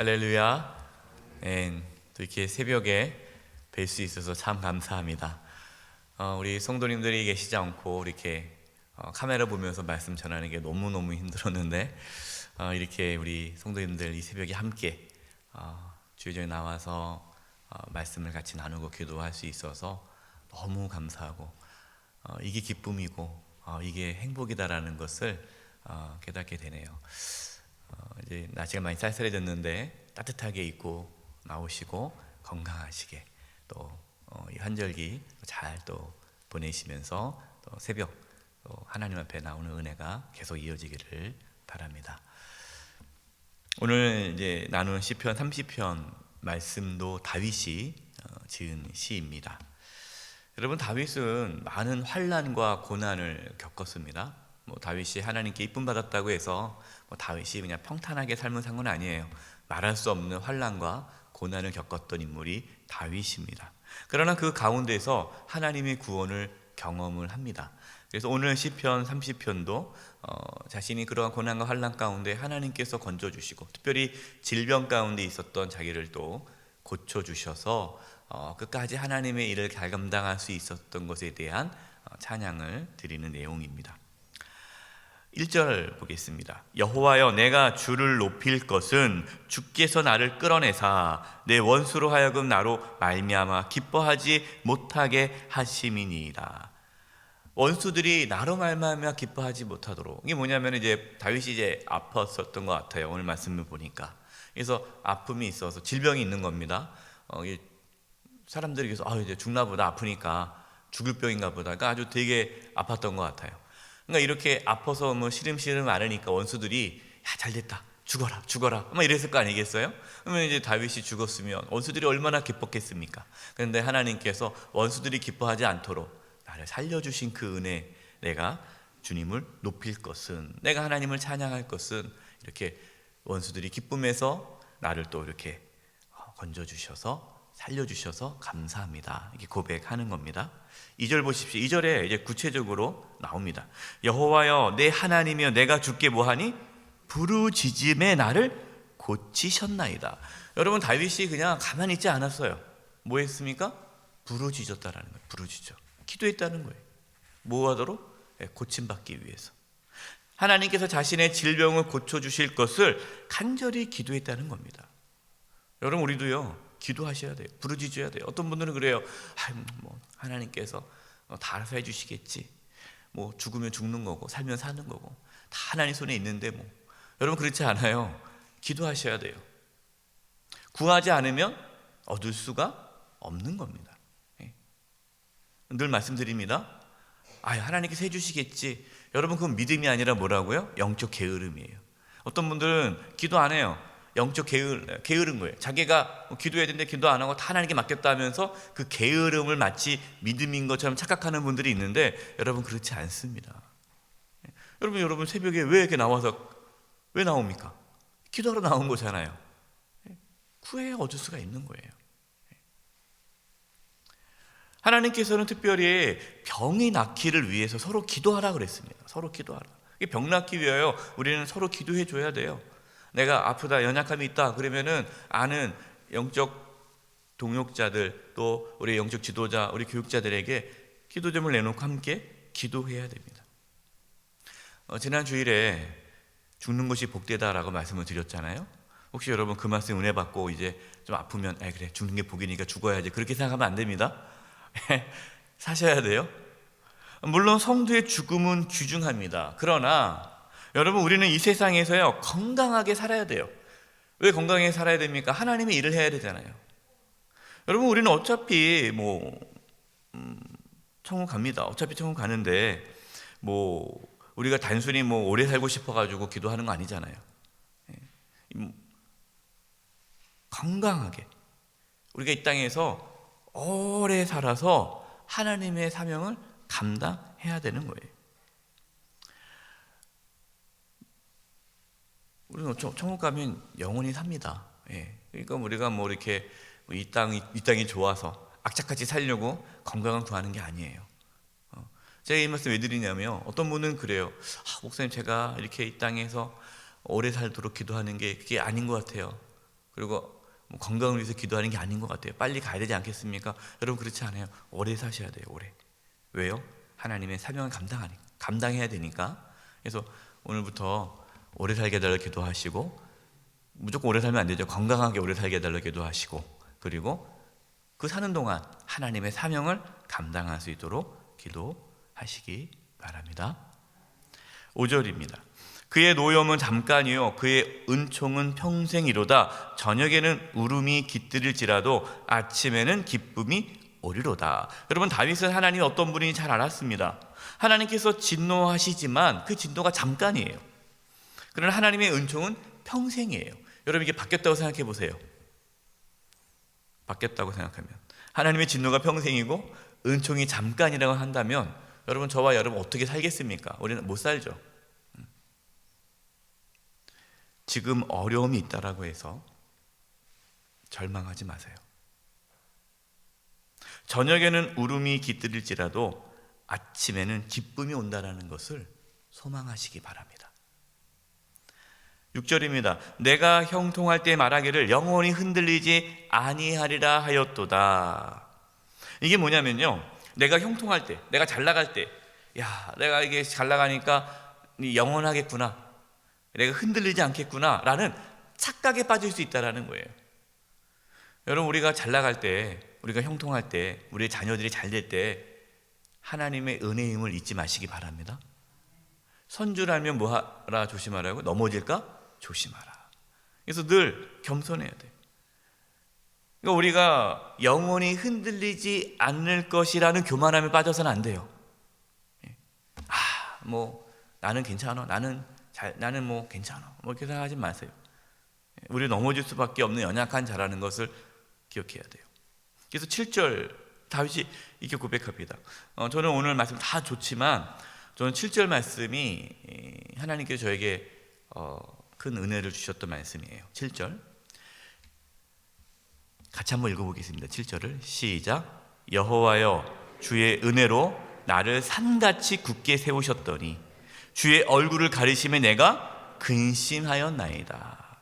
할렐루야. 또 이렇게 새벽에 뵐 수 있어서 참 감사합니다. 우리 성도님들이 계시지 않고 이렇게 카메라 보면서 말씀 전하는 게 너무너무 힘들었는데 이렇게 우리 성도님들 이 새벽에 함께 주의전에 나와서 말씀을 같이 나누고 기도할 수 있어서 너무 감사하고 이게 기쁨이고 이게 행복이다라는 것을 깨닫게 되네요. 이제 날씨가 많이 쌀쌀해졌는데 따뜻하게 입고 나오시고 건강하시게 또 이 환절기 잘 또 보내시면서 또 새벽 또 하나님 앞에 나오는 은혜가 계속 이어지기를 바랍니다. 오늘 이제 나누는 시편 30편 말씀도 다윗이 지은 시입니다. 여러분, 다윗은 많은 환난과 고난을 겪었습니다. 다윗이 하나님께 이쁨 받았다고 해서 다윗이 그냥 평탄하게 삶은 산 건 아니에요. 말할 수 없는 환난과 고난을 겪었던 인물이 다윗입니다. 그러나 그 가운데서 하나님의 구원을 경험을 합니다. 그래서 오늘 시편 30편도 자신이 그러한 고난과 환난 가운데 하나님께서 건져주시고 특별히 질병 가운데 있었던 자기를 또 고쳐주셔서 끝까지 하나님의 일을 잘 감당할 수 있었던 것에 대한 찬양을 드리는 내용입니다. 1절 보겠습니다. 여호와여, 내가 주를 높일 것은 주께서 나를 끌어내사 내 원수로 하여금 나로 말미암아 기뻐하지 못하게 하심이니이다. 원수들이 나로 말미암아 기뻐하지 못하도록, 이게 뭐냐면 이제 다윗이 이제 아팠었던 것 같아요. 오늘 말씀을 보니까. 그래서 아픔이 있어서 질병이 있는 겁니다. 사람들이 그래서 이제 죽나 보다, 아프니까 죽을 병인가 보다, 그러니까 아주 되게 아팠던 것 같아요. 그러니까 이렇게 아파서 시름시름 앓으니까 원수들이 야, 잘됐다, 죽어라 막 이랬을 거 아니겠어요? 그러면 이제 다윗이 죽었으면 원수들이 얼마나 기뻤겠습니까? 그런데 하나님께서 원수들이 기뻐하지 않도록 나를 살려주신 그 은혜, 내가 주님을 높일 것은, 내가 하나님을 찬양할 것은 이렇게 원수들이 기쁨에서 나를 또 이렇게 건져주셔서 살려주셔서 감사합니다, 이렇게 고백하는 겁니다. 2절 보십시오. 2절에 이제 구체적으로 나옵니다. 여호와여, 내 하나님이여, 내가 주께 뭐하니? 부르짖음에 나를 고치셨나이다. 여러분, 다윗이 그냥 가만히 있지 않았어요. 뭐 했습니까? 부르짖었다라는 거예요. 부르짖어, 기도했다는 거예요. 뭐 하도록? 고침받기 위해서. 하나님께서 자신의 질병을 고쳐주실 것을 간절히 기도했다는 겁니다. 여러분, 우리도요 기도하셔야 돼요. 부르짖어야 돼요. 어떤 분들은 그래요. 하나님께서 다 알아서 해주시겠지. 죽으면 죽는 거고 살면 사는 거고 다 하나님 손에 있는데 여러분, 그렇지 않아요. 기도하셔야 돼요. 구하지 않으면 얻을 수가 없는 겁니다. 늘 말씀드립니다. 하나님께서 해주시겠지. 여러분, 그건 믿음이 아니라 뭐라고요? 영적 게으름이에요. 어떤 분들은 기도 안 해요. 영적 게으른 거예요. 자기가 기도해야 되는데 기도 안 하고 다 하나님께 맡겼다 하면서 그 게으름을 마치 믿음인 것처럼 착각하는 분들이 있는데, 여러분, 그렇지 않습니다. 여러분 새벽에 왜 이렇게 나와서 왜 나옵니까? 기도하러 나온 거잖아요. 구해야 얻을 수가 있는 거예요. 하나님께서는 특별히 병이 낫기를 위해서 서로 기도하라 그랬습니다. 서로 기도하라. 병 낫기 위하여 우리는 서로 기도해 줘야 돼요. 내가 아프다, 연약함이 있다 그러면은 아는 영적 동역자들, 또 우리 영적 지도자, 우리 교육자들에게 기도점을 내놓고 함께 기도해야 됩니다. 지난 주일에 죽는 것이 복되다라고 말씀을 드렸잖아요. 혹시 여러분 그 말씀 은혜 받고 이제 좀 아프면 그래, 죽는 게 복이니까 죽어야지, 그렇게 생각하면 안 됩니다. 사셔야 돼요. 물론 성도의 죽음은 귀중합니다. 그러나 여러분, 우리는 이 세상에서요 건강하게 살아야 돼요. 왜 건강하게 살아야 됩니까? 하나님의 일을 해야 되잖아요. 여러분, 우리는 어차피 천국 갑니다. 어차피 천국 가는데 우리가 단순히 오래 살고 싶어가지고 기도하는 거 아니잖아요. 건강하게 우리가 이 땅에서 오래 살아서 하나님의 사명을 감당해야 되는 거예요. 우리는 천국 가면 영원히 삽니다. 그러니까 우리가 이렇게 이 땅이 좋아서 악착같이 살려고 건강을 구하는 게 아니에요. 제가 이 말씀 왜 드리냐면, 어떤 분은 그래요. 목사님, 제가 이렇게 이 땅에서 오래 살도록 기도하는 게 그게 아닌 것 같아요. 그리고 뭐 건강을 위해서 기도하는 게 아닌 것 같아요. 빨리 가야 되지 않겠습니까? 여러분 그렇지 않아요. 오래 사셔야 돼요. 오래. 왜요? 하나님의 사명을 감당해야 되니까. 그래서 오늘부터 오래 살게 해달라 기도하시고, 무조건 오래 살면 안 되죠. 건강하게 오래 살게 해달라 기도하시고, 그리고 그 사는 동안 하나님의 사명을 감당할 수 있도록 기도하시기 바랍니다. 5절입니다. 그의 노염은 잠깐이요 그의 은총은 평생이로다. 저녁에는 울음이 깃들일지라도 아침에는 기쁨이 오리로다. 여러분, 다윗은 하나님이 어떤 분인지 잘 알았습니다. 하나님께서 진노하시지만 그 진노가 잠깐이에요. 그러나 하나님의 은총은 평생이에요. 여러분, 이게 바뀌었다고 생각해 보세요. 바뀌었다고 생각하면, 하나님의 진노가 평생이고 은총이 잠깐이라고 한다면, 여러분, 저와 여러분 어떻게 살겠습니까? 우리는 못 살죠. 지금 어려움이 있다라고 해서 절망하지 마세요. 저녁에는 울음이 깃들일지라도 아침에는 기쁨이 온다라는 것을 소망하시기 바랍니다. 6절입니다. 내가 형통할 때 말하기를 영원히 흔들리지 아니하리라 하였도다. 이게 뭐냐면요, 내가 형통할 때, 내가 잘 나갈 때, 야, 내가 이게 잘 나가니까 영원하겠구나, 내가 흔들리지 않겠구나 라는 착각에 빠질 수 있다는 거예요. 여러분, 우리가 잘 나갈 때, 우리가 형통할 때, 우리의 자녀들이 잘 될 때 하나님의 은혜의 힘을 잊지 마시기 바랍니다. 선주라면 뭐하라 조심하라고? 넘어질까? 조심하라. 그래서 늘 겸손해야 돼. 그러니까 우리가 영원히 흔들리지 않을 것이라는 교만함에 빠져서는 안 돼요. 뭐 나는 괜찮아, 나는 뭐 괜찮아, 뭐 이렇게 생각하지 마세요. 우리 넘어질 수밖에 없는 연약한 자라는 것을 기억해야 돼요. 그래서 7절 다윗이 이렇게 고백합니다. 저는 오늘 말씀 다 좋지만 저는 7절 말씀이 하나님께서 저에게 큰 은혜를 주셨던 말씀이에요. 7절 같이 한번 읽어보겠습니다. 7절을 시작. 여호와여, 주의 은혜로 나를 산같이 굳게 세우셨더니 주의 얼굴을 가리심에 내가 근심하였나이다.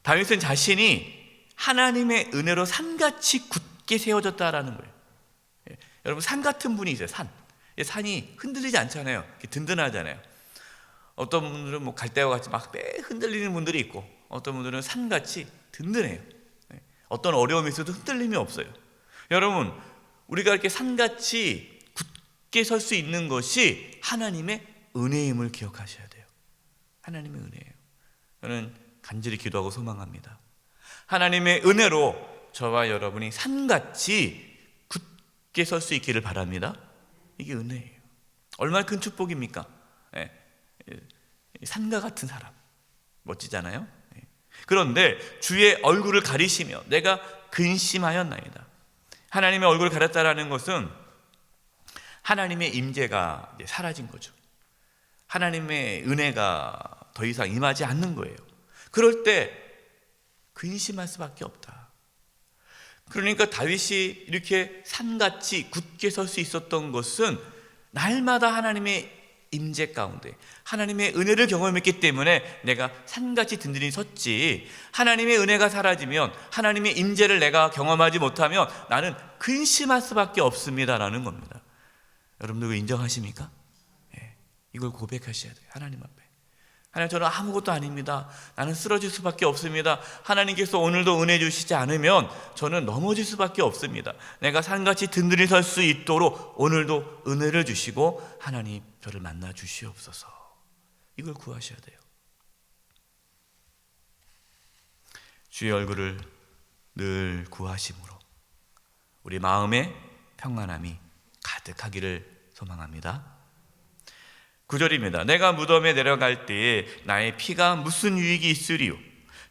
다윗은 자신이 하나님의 은혜로 산같이 굳게 세워졌다라는 거예요. 여러분, 산 같은 분이 있어요. 산이 흔들리지 않잖아요. 든든하잖아요. 어떤 분들은 뭐 갈대와 같이 막 흔들리는 분들이 있고, 어떤 분들은 산같이 든든해요. 어떤 어려움이 있어도 흔들림이 없어요. 여러분, 우리가 이렇게 산같이 굳게 설 수 있는 것이 하나님의 은혜임을 기억하셔야 돼요. 하나님의 은혜예요. 저는 간절히 기도하고 소망합니다. 하나님의 은혜로 저와 여러분이 산같이 굳게 설 수 있기를 바랍니다. 이게 은혜예요. 얼마나 큰 축복입니까? 산과 같은 사람, 멋지잖아요. 그런데 주의 얼굴을 가리시며 내가 근심하였나이다. 하나님의 얼굴을 가렸다라는 것은 하나님의 임재가 사라진 거죠. 하나님의 은혜가 더 이상 임하지 않는 거예요. 그럴 때 근심할 수밖에 없다. 그러니까 다윗이 이렇게 산같이 굳게 설 수 있었던 것은 날마다 하나님의 임재 가운데 하나님의 은혜를 경험했기 때문에 내가 산같이 든든히 섰지, 하나님의 은혜가 사라지면, 하나님의 임재를 내가 경험하지 못하면 나는 근심할 수밖에 없습니다라는 겁니다. 여러분들 인정하십니까? 이걸 고백하셔야 돼요. 하나님 앞에. 하나님, 저는 아무것도 아닙니다. 나는 쓰러질 수밖에 없습니다. 하나님께서 오늘도 은혜 주시지 않으면 저는 넘어질 수밖에 없습니다. 내가 산같이 든든히 설 수 있도록 오늘도 은혜를 주시고 하나님 저를 만나 주시옵소서. 이걸 구하셔야 돼요. 주의 얼굴을 늘 구하심으로 우리 마음에 평안함이 가득하기를 소망합니다. 9절입니다. 내가 무덤에 내려갈 때에 나의 피가 무슨 유익이 있으리요?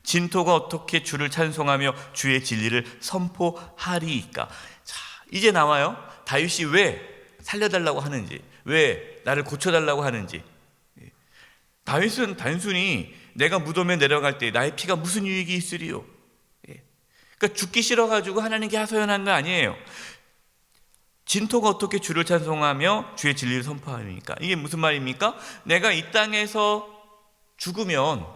진토가 어떻게 주를 찬송하며 주의 진리를 선포하리이까? 자, 이제 나와요. 다윗이 왜 살려달라고 하는지, 왜 나를 고쳐달라고 하는지. 다윗은 단순히 내가 무덤에 내려갈 때 나의 피가 무슨 유익이 있으리요? 그러니까 죽기 싫어가지고 하나님께 하소연한 거 아니에요. 진토가 어떻게 주를 찬송하며 주의 진리를 선포하니까? 이게 무슨 말입니까? 내가 이 땅에서 죽으면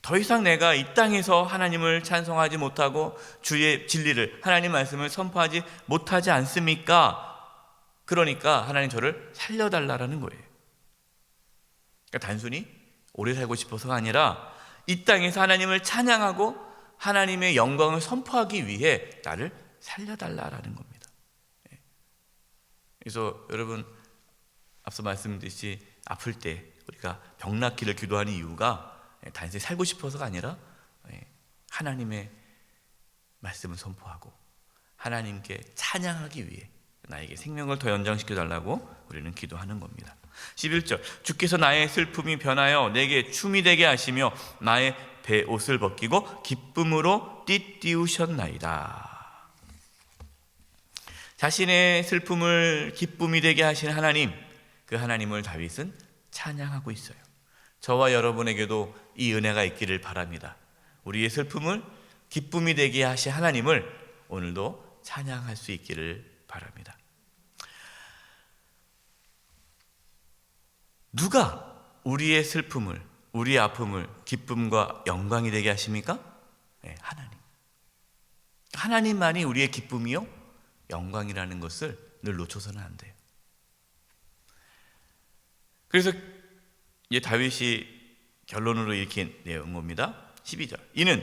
더 이상 내가 이 땅에서 하나님을 찬송하지 못하고 주의 진리를, 하나님 말씀을 선포하지 못하지 않습니까? 그러니까 하나님 저를 살려달라는 거예요. 그러니까 단순히 오래 살고 싶어서가 아니라 이 땅에서 하나님을 찬양하고 하나님의 영광을 선포하기 위해 나를 살려달라는 겁니다. 그래서 여러분, 앞서 말씀드렸듯이 아플 때 우리가 병 낫기를 기도하는 이유가 단순히 살고 싶어서가 아니라 하나님의 말씀을 선포하고 하나님께 찬양하기 위해 나에게 생명을 더 연장시켜 달라고 우리는 기도하는 겁니다. 11절, 주께서 나의 슬픔이 변하여 내게 춤이 되게 하시며 나의 베옷을 벗기고 기쁨으로 띠띠우셨나이다. 자신의 슬픔을 기쁨이 되게 하신 하나님, 그 하나님을 다윗은 찬양하고 있어요. 저와 여러분에게도 이 은혜가 있기를 바랍니다. 우리의 슬픔을 기쁨이 되게 하신 하나님을 오늘도 찬양할 수 있기를 바랍니다. 누가 우리의 슬픔을, 우리의 아픔을 기쁨과 영광이 되게 하십니까? 네, 하나님. 하나님만이 우리의 기쁨이요 영광이라는 것을 늘 놓쳐서는 안 돼요. 그래서 다윗이 결론으로 이렇게 내온 겁니다. 12절, 이는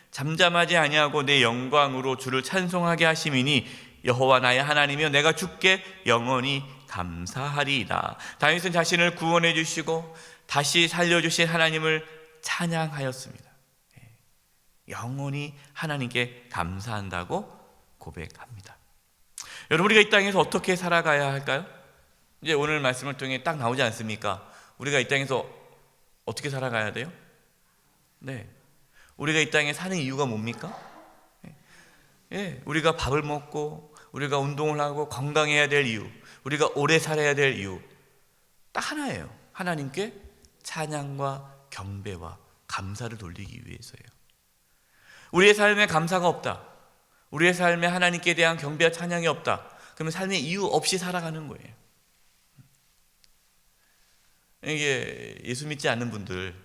잠잠하지 아니하고 내 영광으로 주를 찬송하게 하심이니 여호와 나의 하나님이여 내가 주께 영원히 감사하리이다. 다윗은 자신을 구원해 주시고 다시 살려주신 하나님을 찬양하였습니다. 영원히 하나님께 감사한다고 고백합니다. 여러분, 우리가 이 땅에서 어떻게 살아가야 할까요? 이제 오늘 말씀을 통해 딱 나오지 않습니까? 우리가 이 땅에서 어떻게 살아가야 돼요? 네, 우리가 이 땅에 사는 이유가 뭡니까? 우리가 밥을 먹고 우리가 운동을 하고 건강해야 될 이유, 우리가 오래 살아야 될 이유 딱 하나예요. 하나님께 찬양과 경배와 감사를 돌리기 위해서예요. 우리의 삶에 감사가 없다, 우리의 삶에 하나님께 대한 경배와 찬양이 없다, 그러면 삶에 이유 없이 살아가는 거예요. 이게 예수 믿지 않는 분들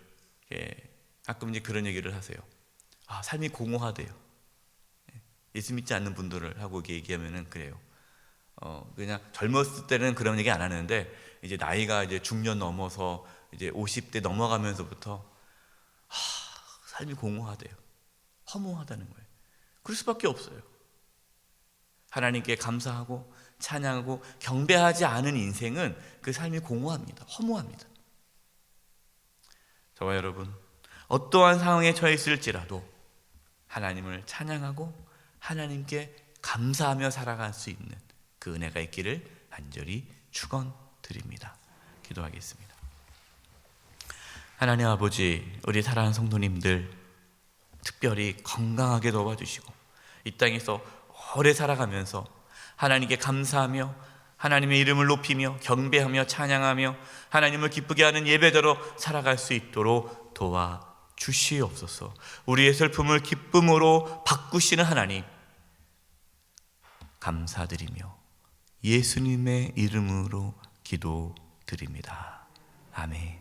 가끔 이제 그런 얘기를 하세요. 삶이 공허하대요. 예수 믿지 않는 분들을 하고 얘기하면은 그래요. 그냥 젊었을 때는 그런 얘기 안 하는데 이제 나이가 이제 중년 넘어서 이제 50대 넘어가면서부터 삶이 공허하대요. 허무하다는 거예요. 그럴 수밖에 없어요. 하나님께 감사하고 찬양하고 경배하지 않은 인생은 그 삶이 공허합니다. 허무합니다. 저와 여러분, 어떠한 상황에 처해 있을지라도 하나님을 찬양하고 하나님께 감사하며 살아갈 수 있는 그 은혜가 있기를 간절히 축원드립니다. 기도하겠습니다. 하나님 아버지, 우리 사랑하는 성도님들 특별히 건강하게 도와주시고 이 땅에서 오래 살아가면서 하나님께 감사하며 하나님의 이름을 높이며 경배하며 찬양하며 하나님을 기쁘게 하는 예배대로 살아갈 수 있도록 도와주시옵소서. 우리의 슬픔을 기쁨으로 바꾸시는 하나님 감사드리며 예수님의 이름으로 기도드립니다. 아멘.